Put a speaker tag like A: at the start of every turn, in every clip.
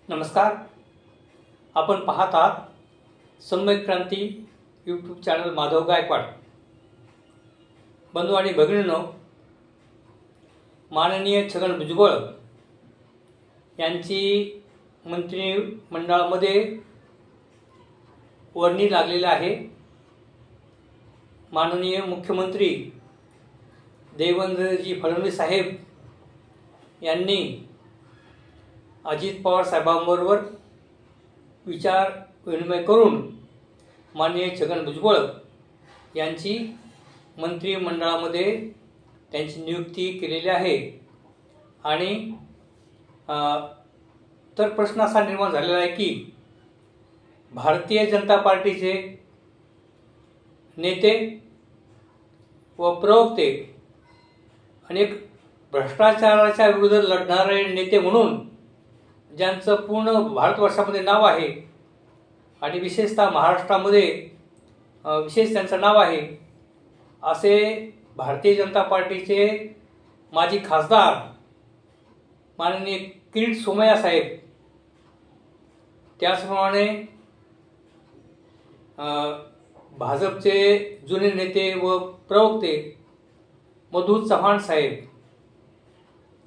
A: नमस्कार. आपण पाहत आहात सम्यक क्रांती यूट्यूब चॅनल माधव गायकवाड. बंधू आणि भगिनींनो, माननीय छगन भुजबळ यांची मंत्रिमंडळामध्ये वर्णी लागलेली आहे. माननीय मुख्यमंत्री देवेंद्रजी फडणवीस साहेब यांनी अजित पवार साहेबांबरोबर विचार विनिमय करून माननीय छगन भुजबळ यांची मंत्रिमंडळामध्ये त्यांची नियुक्ती केलेली आहे. आणि तर प्रश्न असा निर्माण झालेला आहे की भारतीय जनता पार्टीचे नेते व प्रवक्ते अनेक भ्रष्टाचाराच्या विरुद्ध लढणारे नेते म्हणून ज्यांचं पूर्ण भारतवर्षामध्ये नाव आहे आणि विशेषतः महाराष्ट्रामध्ये विशेष त्यांचं नाव आहे, असे भारतीय जनता पार्टीचे माजी खासदार माननीय किरीट सोमय्या साहेब, त्याचप्रमाणे भाजपचे जुने नेते व प्रवक्ते मधु चव्हाण साहेब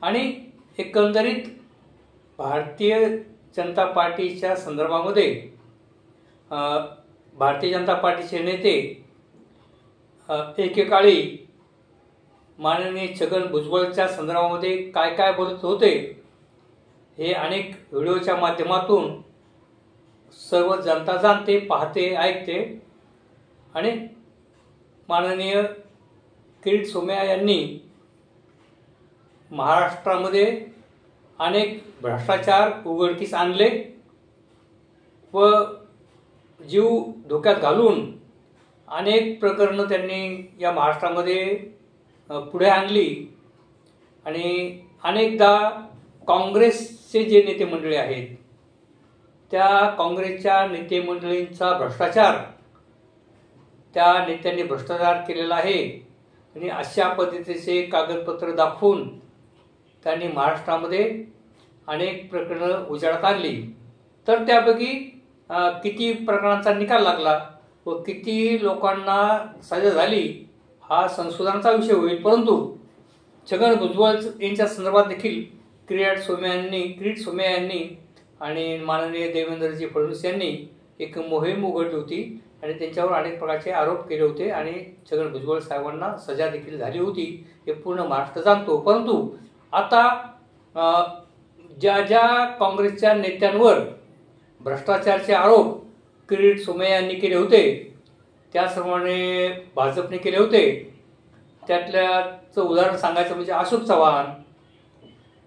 A: आणि एकंदरीत भारतीय जनता पार्टीच्या संदर्भामध्ये भारतीय जनता पार्टीचे नेते एकेकाळी माननीय छगन भुजबळच्या संदर्भामध्ये काय काय बोलत होते हे अनेक व्हिडिओच्या माध्यमातून सर्व जनता जाणते, पाहते, ऐकते. आणि माननीय किरीट सोमय्या यांनी महाराष्ट्रामध्ये अनेक भ्रष्टाचार उघडकीस आणले व जीव धोक्यात घालून अनेक प्रकरणं त्यांनी या महाराष्ट्रामध्ये पुढे आणली. आणि अनेकदा काँग्रेसचे जे नेते मंडळी आहेत त्या काँग्रेसच्या नेते मंडळींचा भ्रष्टाचार, त्या नेत्यांनी भ्रष्टाचार केलेला आहे आणि अशा पद्धतीचे कागदपत्र दाखवून त्यांनी महाराष्ट्रामध्ये अनेक प्रकरणं उजेडात आणली. तर त्यापैकी किती प्रकरणांचा निकाल लागला व किती लोकांना सजा झाली हा संशोधनाचा विषय होईल. परंतु छगन भुजबळ यांच्या संदर्भात देखील किरीट सोमय्या यांनी आणि माननीय देवेंद्रजी फडणवीस यांनी एक मोहीम उघडली होती आणि त्यांच्यावर अनेक प्रकारचे आरोप केले होते आणि छगन भुजबळ साहेबांना सजा देखील झाली होती, हे पूर्ण महाराष्ट्र जाणतो. परंतु आता ज्या ज्या काँग्रेसच्या नेत्यांवर भ्रष्टाचाराचे आरोप किरीट सोमय्या यांनी केले होते, त्याचप्रमाणे भाजपने केले होते, त्यातल्याचं उदाहरण सांगायचं म्हणजे अशोक चव्हाण,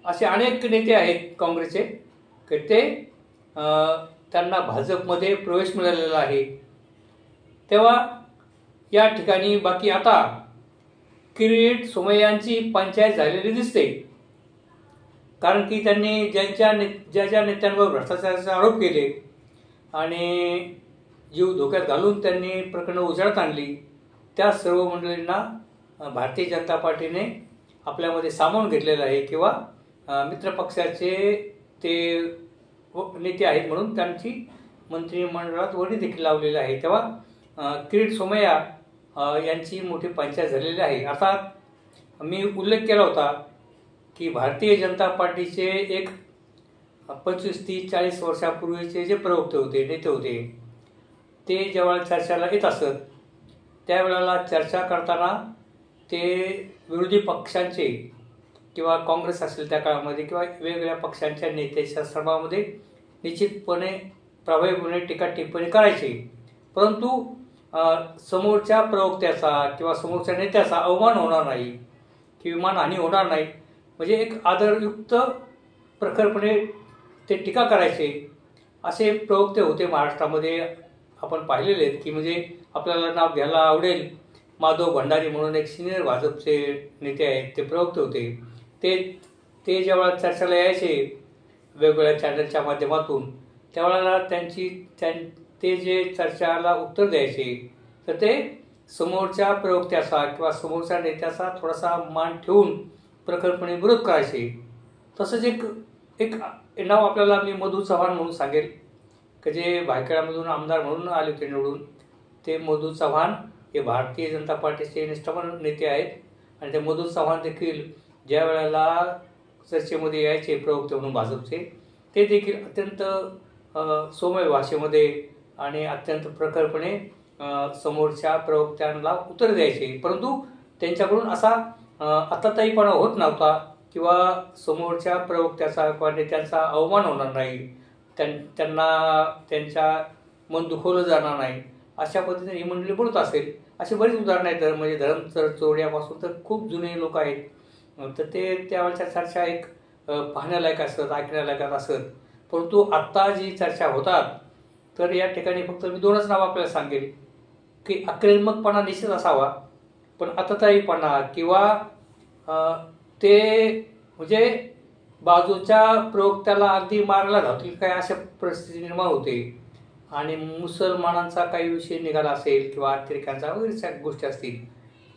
A: असे अनेक नेते आहेत काँग्रेसचे की ते त्यांना भाजपमध्ये प्रवेश मिळालेला आहे. तेव्हा या ठिकाणी बाकी आता किरीट सोमय्यांची पंचायत झालेली दिसते. कारण की त्यांनी ज्या नेत्यांवर भ्रष्टाचाराचे आरोप केले आणि जीव धोक्यात घालून त्यांनी प्रकरणं उजेडात आणली, त्या सर्व मंडळींना भारतीय जनता पार्टीने आपल्यामध्ये सामावून घेतलेलं आहे किंवा मित्रपक्षाचे ते नेते आहेत म्हणून त्यांची मंत्रिमंडळात वर्णी देखील लावलेली आहे. तेव्हा किरीट सोमय्या यांची मोठी पंचायत झालेली आहे. अर्थात मी उल्लेख केला होता की भारतीय जनता पार्टीचे एक 25-30-40 वर्षापूर्वीचे जे प्रवक्ते होते, नेते होते, ते जेव्हा चर्चेला येत असत त्यावेळेला चर्चा करताना ते विरोधी पक्षांचे किंवा काँग्रेस असेल त्या काळामध्ये किंवा वेगवेगळ्या पक्षांच्या नेत्याच्या सभामध्ये निश्चितपणे प्रभावीपणे टीका टिप्पणी करायची. परंतु समोरच्या प्रवक्त्याचा किंवा समोरच्या नेत्याचा अवमान होणार नाही किंवा मानहानी होणार नाही, म्हणजे एक आदरयुक्त प्रखरपणे ते टीका करायचे असे प्रवक्ते होते महाराष्ट्रामध्ये. आपण पाहिलेले आहेत की म्हणजे आपल्याला नाव घ्यायला आवडेल, माधव भंडारी म्हणून एक सिनियर भाजपचे नेते आहेत, ते प्रवक्ते होते. ते जेव्हा चर्चेला यायचे वेगवेगळ्या चॅनलच्या माध्यमातून त्यावेळेला ते जे चर्चेला उत्तर द्यायचे तर ते समोरच्या प्रवक्त्याचा किंवा समोरच्या नेत्याचा थोडासा मान ठेवून प्रखरपणे विरोध करायचे. तसंच एक नाव आपल्याला मी मधू चव्हाण म्हणून सांगेल, की जे भायखळ्यामधून आमदार म्हणून आले होते निवडून. ते मधू चव्हाण हे भारतीय जनता पार्टीचे निष्ठावान नेते आहेत. आणि ते मधू चव्हाण देखील ज्या वेळेला चर्चेमध्ये यायचे प्रवक्ते म्हणून भाजपचे, ते देखील अत्यंत सौम्य भाषेमध्ये आणि अत्यंत प्रखरपणे समोरच्या प्रवक्त्यांना उत्तर द्यायचे. परंतु त्यांच्याकडून असा आताताईपणा होत नव्हता किंवा समोरच्या प्रवक्त्याचा किंवा नेत्यांचा अवमान होणार नाही, त्यांना त्यांच्या मन दुखवलं जाणार नाही, अशा पद्धतीने ही मंडळी बोलत असेल. अशी बरीच उदाहरणं आहेत. म्हणजे धरमचर चोरड्यापासून तर खूप जुने लोक आहेत. तर ते त्यावेळच्या चर्चा एक पाहण्यालायक असत, ऐकण्यालायक असत. परंतु आत्ता जी चर्चा होतात, तर या ठिकाणी फक्त मी 2च नावं आपल्याला सांगेल, की आक्रमकपणा निश्चित असावा, पण आताताईपणा किंवा ते म्हणजे बाजूच्या प्रवक्त्याला अगदी मारायला धावतील काय अशा परिस्थिती निर्माण होते. आणि मुसलमानांचा काही विषय निघाला असेल किंवा अतिरेक्यांचा वगैरे गोष्टी असतील,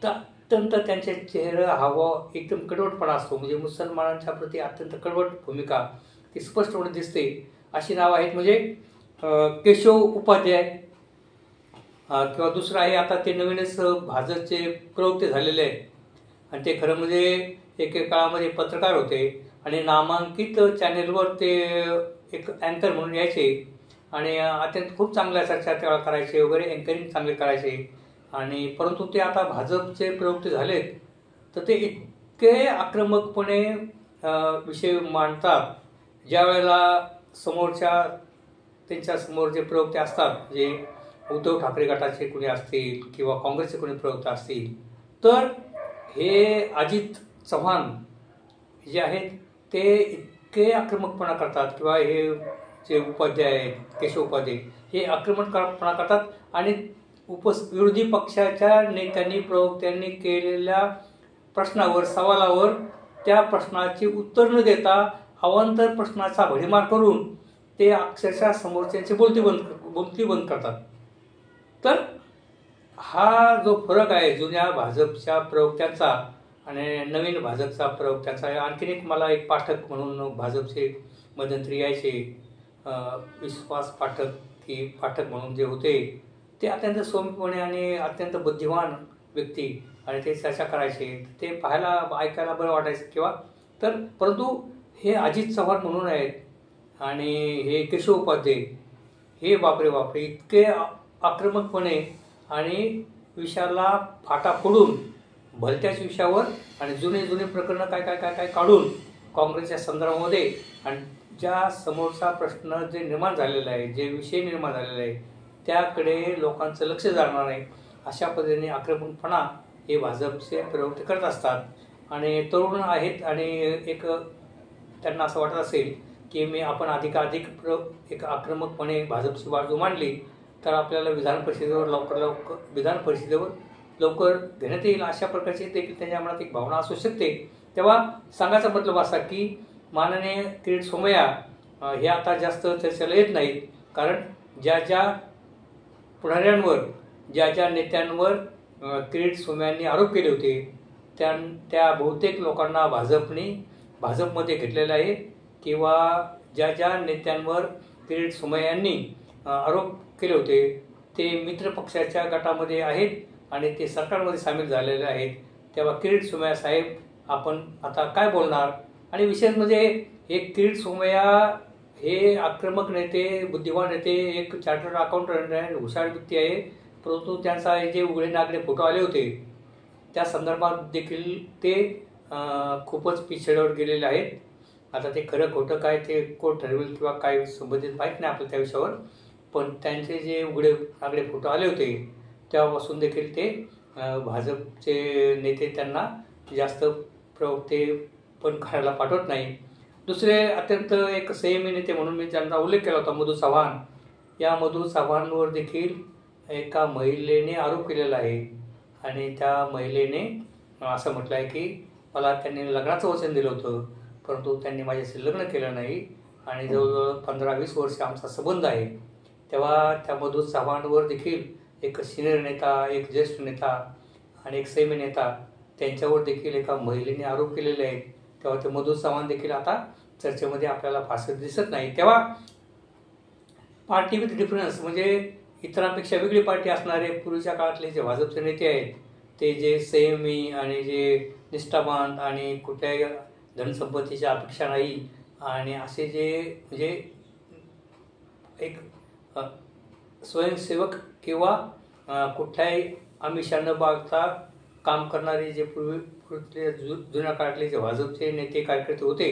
A: तर अत्यंत त्यांचे चेहरा हावभाव एकदम कडवटपणा असतो. म्हणजे मुसलमानांच्या प्रती अत्यंत कडवट भूमिका ती स्पष्टपणे दिसते. अशी नावं आहेत म्हणजे केशव उपाध्याय, किंवा दुसरं आहे आता ते नवीनच भाजपचे प्रवक्ते झालेले आहेत. आणि ते खरं म्हणजे एके काळामध्ये पत्रकार होते आणि नामांकित चॅनेलवर ते एक अँकर म्हणून यायचे आणि अत्यंत खूप चांगल्या चर्चा त्यावेळेला करायचे वगैरे, अँकरिंग चांगले करायचे. आणि परंतु ते आता भाजपचे प्रवक्ते झालेत, तर ते इतके आक्रमकपणे विषय मांडतात. ज्या वेळेला समोरच्या त्यांच्या समोर जे प्रवक्ते असतात, जे उद्धव ठाकरे गटाचे कोणी असतील किंवा काँग्रेसचे कोणी प्रवक्ते असतील, तर हे अजित चव्हाण जे आहेत ते इतके आक्रमकपणा करतात किंवा हे जे उपाध्याय आहेत, केशव उपाध्याय, हे आक्रमकपणा करतात आणि विरोधी पक्षाच्या नेत्यांनी प्रवक्त्यांनी केलेल्या प्रश्नावर, सवालावर त्या प्रश्नाची उत्तर न देता अवांतर प्रश्नाचा भडीमार करून ते अक्षरशः समोरच्यांची बोलती बंद करतात. तर हा जो फरक आहे जुन्या भाजपच्या प्रवक्त्यांचा आणि नवीन भाजपचा प्रवक्त्यांचा, आणखीन एक मला एक पाठक म्हणून भाजपचे मध्यंतरी यायचे, विश्वास पाठक की पाठक म्हणून जे होते, ते अत्यंत सौम्यपणे आणि अत्यंत बुद्धिमान व्यक्ती आणि ते चर्चा करायचे. ते पाहायला ऐकायला बरं वाटायचं किंवा तर. परंतु हे अजित चव्हाण म्हणून आहेत आणि हे केशव उपाध्याय, हे बापरे बापरे इतके आक्रमकपणे आणि विषयाला फाटा फोडून भलत्याच विषयावर आणि जुने प्रकरणं काय काढून काँग्रेसच्या संदर्भामध्ये आणि ज्या समोरचा प्रश्न जे निर्माण झालेला आहे, जे विषय निर्माण झालेला आहे, त्याकडे लोकांचं लक्ष जाणार नाही, अशा पद्धतीने आक्रमकपणा हे भाजपचे प्रवक्ते करत असतात. आणि तरुण आहेत आणि एक त्यांना असं वाटत असेल की आपण अधिकाधिक एक आक्रमकपणे भाजपची बाजू मांडली तर आपल्याला विधान परिषदेवर लवकर घेण्यात येईल, अशा प्रकारची देखील त्यांच्या मनात एक भावना असू शकते. तेव्हा सांगायचा मतलब असा की माननीय किरीट सोमय्या हे आता जास्त चर्चेला येत नाहीत, कारण ज्या पुढाऱ्यांवर, ज्या नेत्यांवर किरीट सोमय्यांनी आरोप केले होते, त्या बहुतेक लोकांना भाजपमध्ये घेतलेलं आहे. किंवा ज्या नेत्यांवर किरीट सोमय्यांनी आरोप केले होते ते मित्र पक्षाच्या गटामध्ये आहेत आणि ते सरकारमध्ये सामील झालेले आहेत. तेव्हा किरीट सोमय्या साहेब आपण आता काय बोलणार. आणि विशेष म्हणजे हे किरीट सोमय्या हे आक्रमक नेते, बुद्धिमान नेते, एक चार्टर्ड अकाउंटंट आहे, हुशार व्यक्ती आहे. परंतु त्यांचा जे उघडे नागडे फोटो आले होते त्या संदर्भात देखील ते खूपच पिछेडवर गेलेले आहेत. आता ते खरं खोटं काय ते कोण ठरवेल किंवा काय संबंधित माहीत नाही आपलं त्या विषयावर. पण त्यांचे जे उघडे नागडे फोटो आले होते तेव्हापासून देखील ते भाजपचे नेते त्यांना जास्त प्रवक्ते पण करायला पाठवत नाही. दुसरे अत्यंत एक संयमी नेते म्हणून मी ज्यांचा उल्लेख केला होता, मधू चव्हाण. या मधू चव्हाणवर देखील एका महिलेने आरोप केलेला आहे आणि त्या महिलेने असं म्हटलं आहे की मला त्यांनी लग्नाचं वचन दिलं होतं, परंतु त्यांनी माझ्याशी लग्न केलं नाही आणि जवळजवळ 15-20 वर्ष आमचा संबंध आहे. तेव्हा त्या मधू चव्हाणवर देखील एक सिनियर नेता, एक ज्येष्ठ नेता आणि एक संयमी नेता त्यांच्यावर देखील एका महिलेने आरोप केलेले आहेत. तेव्हा ते मधू चव्हाण देखील आता चर्चेमध्ये आपल्याला फारसं दिसत नाही. तेव्हा पार्टी विथ डिफरन्स म्हणजे इतरांपेक्षा वेगळी पार्टी असणारे पूर्वीच्या काळातले जे भाजपचे नेते आहेत ते जे संयमी आणि जे निष्ठावान आणि कुठल्याही धनसंपत्तीची अपेक्षा नाही आणि असे जे म्हणजे एक स्वयंसेवक किंवा कुठल्याही आमिषा न बाळगता काम करणारे जे पूर्वीचे जुन्या काळातले जे भाजपचे नेते कार्यकर्ते होते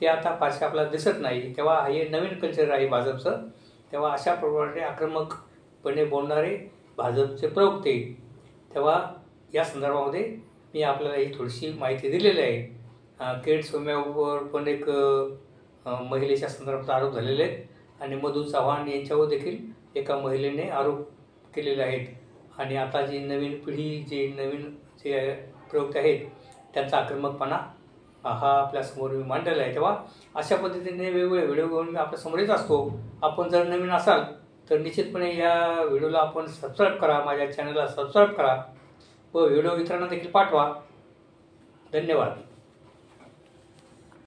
A: ते आता फारसे आपल्याला दिसत नाही. तेव्हा हे नवीन कल्चर आहे भाजपचं. तेव्हा अशा प्रकारे आक्रमकपणे बोलणारे भाजपचे प्रवक्ते. तेव्हा या संदर्भामध्ये मी आपल्याला ही थोडीशी माहिती दिलेली आहे. केट सोम्यावर पण एक महिलेच्या संदर्भात आरोप झालेले आहेत आणि मधु चव्हाण यांच्यावर देखील एका महिलेने आरोप केलेले आहेत. आणि आता जी नवीन पिढी जे नवीन जे प्रवक्ते आहेत त्यांचा आक्रमकपणा हा आपल्यासमोर मी मांडलेला आहे. तेव्हा अशा पद्धतीने वेगवेगळे व्हिडिओ घेऊन मी आपल्यासमोर येत असतो. आपण जर नवीन असाल तर निश्चितपणे या व्हिडिओला आपण सबस्क्राईब करा, माझ्या चॅनलला सबस्क्राईब करा व व्हिडिओ इतरांना देखील पाठवा. धन्यवाद.